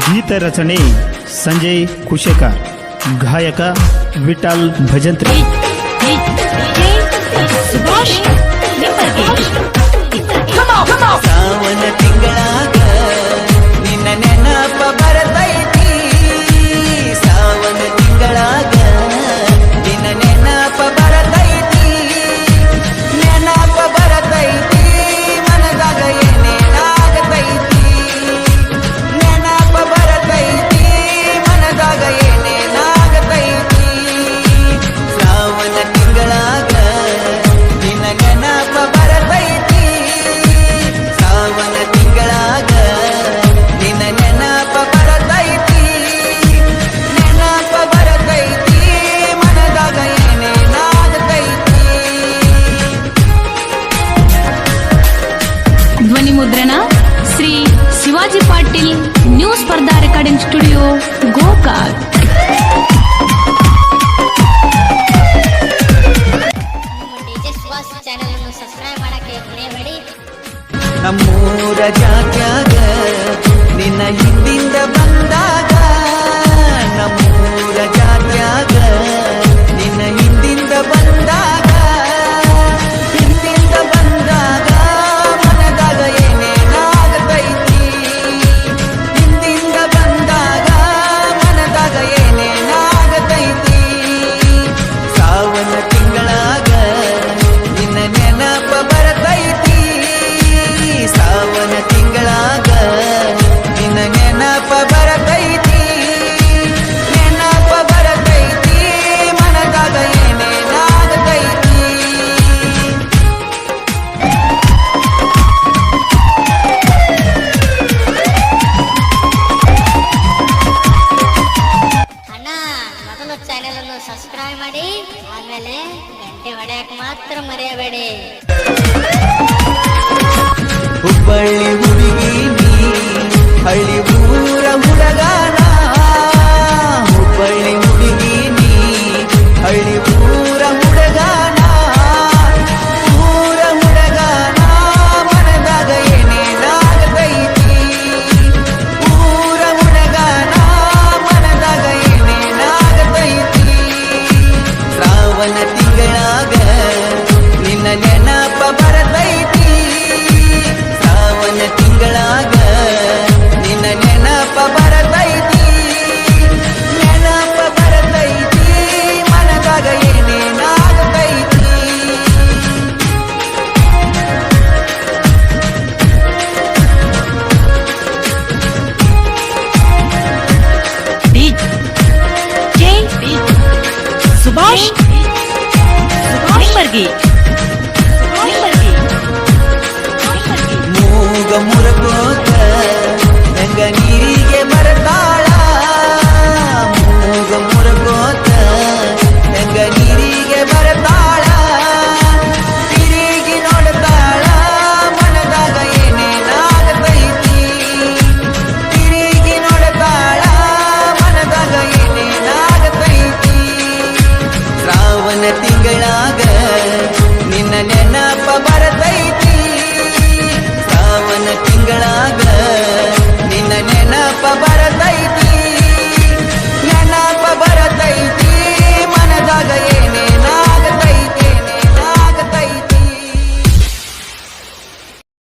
ಗೀತ ರಚನೆ ಸಂಜಯ್ ಕುಶೇಕರ್, ಗಾಯಕ ವಿಠಲ್ ಭಜಂತ್ರಿ. ಸಾವನ ತಿಂಗಳಾಗ ನಿನ್ನ ನೆನಪ ಬರತೈತಿ, ಸಾವನ ತಿಂಗಳಾಗ ನಿನ್ನ ನೆನಪ ಬರತೈತಿ, ನೆನಪ ಬರತೈತಿ, ಮನದಾಗ ಏನೇನಾಗತೈತಿ, ನೆನಪ ಬರತೈತಿ, ಮನದಾಗ ಏನೇನಾಗತೈತಿ. ಸಾವನ ತಿಂಗಳಾಗ ನಿನ್ನ ನೆನಪ ಬರತೈತಿ, ಸಾವನ ತಿಂಗಳಾಗ ನಿನ್ನ ನೆನಪ ಬರತೈತಿ, ನೆನಪ ಬರತೈತಿ, ಮನದಾಗ ಏನೇನಾಗತೈತಿ. ಧ್ವನಿ ಮುದ್ರಣ ಶ್ರೀ ಶಿವಾಜಿ ಪಾಟೀಲ್, ನ್ಯೂ ಸ್ಪರ್ಧಾ ರೆಕಾರ್ಡಿಂಗ್ ಸ್ಟುಡಿಯೋ, ಗೋಕಾಕ್. ಚಾನೆಲ್ ಅನ್ನು ಸಬ್ಸ್ಕ್ರೈಬ್ ಮಾಡಕ್ಕೆ ಮರೆಯಬೇಡಿ. ನಮ್ಮೂರ ಜಾತ್ಯಾಗ ನಿನ್ನ ಹಿಂದಿಂದ ಬಂದಾಗ, ನಮ್ಮೂರ ಜಾತ್ಯಾಗ ನಿನ್ನ ಹಿಂದಿಂದ ಬಂದಾಗ, ಹಿಂದಿಂದ ಬಂದಾಗ ಮನದಾಗ ಏನೇನಾಗತೈತಿ, ಹಿಂದಿಂದ ಬಂದಾಗ ಮನದಾಗ ಏನೇನಾಗತೈತಿ. ಸಾವನ ತಿಂಗಳಾಗ ನಿನ್ನ ನೆನಪ ಬರತೈತಿ, ಸಾವನ ತಿಂಗಳಾಗ ನಿನ್ನ ನೆನಪ ಬರತೈತಿ, ನೆನಪ ಬರತೈತಿ, ಮನದಾಗ ಏನೇನಾಗತೈತಿ. ಅಣ್ಣ, ಮೊದಲು ಚಾನೆಲ್ ಅನ್ನು ಸಬ್ಸ್ಕ್ರೈಬ್ ಮಾಡಿ, ಆಮೇಲೆ ಗಂಟೆ ಹೊಡೆಯಕ್ಕೆ ಮಾತ್ರ ಮರೆಯಬೇಡಿ. ಹುಬ್ಬಳ್ಳಿ ಹುಡುಗಿ ನೀ ಹಳ್ಳಿ ಊರ ಹುಡುಗಾನ, ಹುಬ್ಬಳ್ಳಿ ಹುಡುಗಿ ನೀ ಹಳ್ಳಿ ಊರ ಹುಡುಗಾನ, ಊರ ಹುಡುಗಾನ, ಮನದಾಗ ಏನೇನಾಗತೈತಿ, ಊರ ಹುಡುಗಾನ, ಮನದಾಗ ಏನೇನಾಗತೈತಿ. ಶ್ರಾವಣ ತಿಂಗಳಾಗ ನಿನ್ನ ನೆನಪ ಬರತೈತಿ, ಶ್ರಾವಣ ತಿಂಗಳಾಗ ನಿನ್ನ ನೆನಪ ಬರತೈತಿ, ನೆನಪ ಬರತೈತಿ, ಮನದಾಗ ಏನೇನಾಗತೈತಿ. ಸುಭಾಷ್ ನಿಂಬರ್ಗಿ.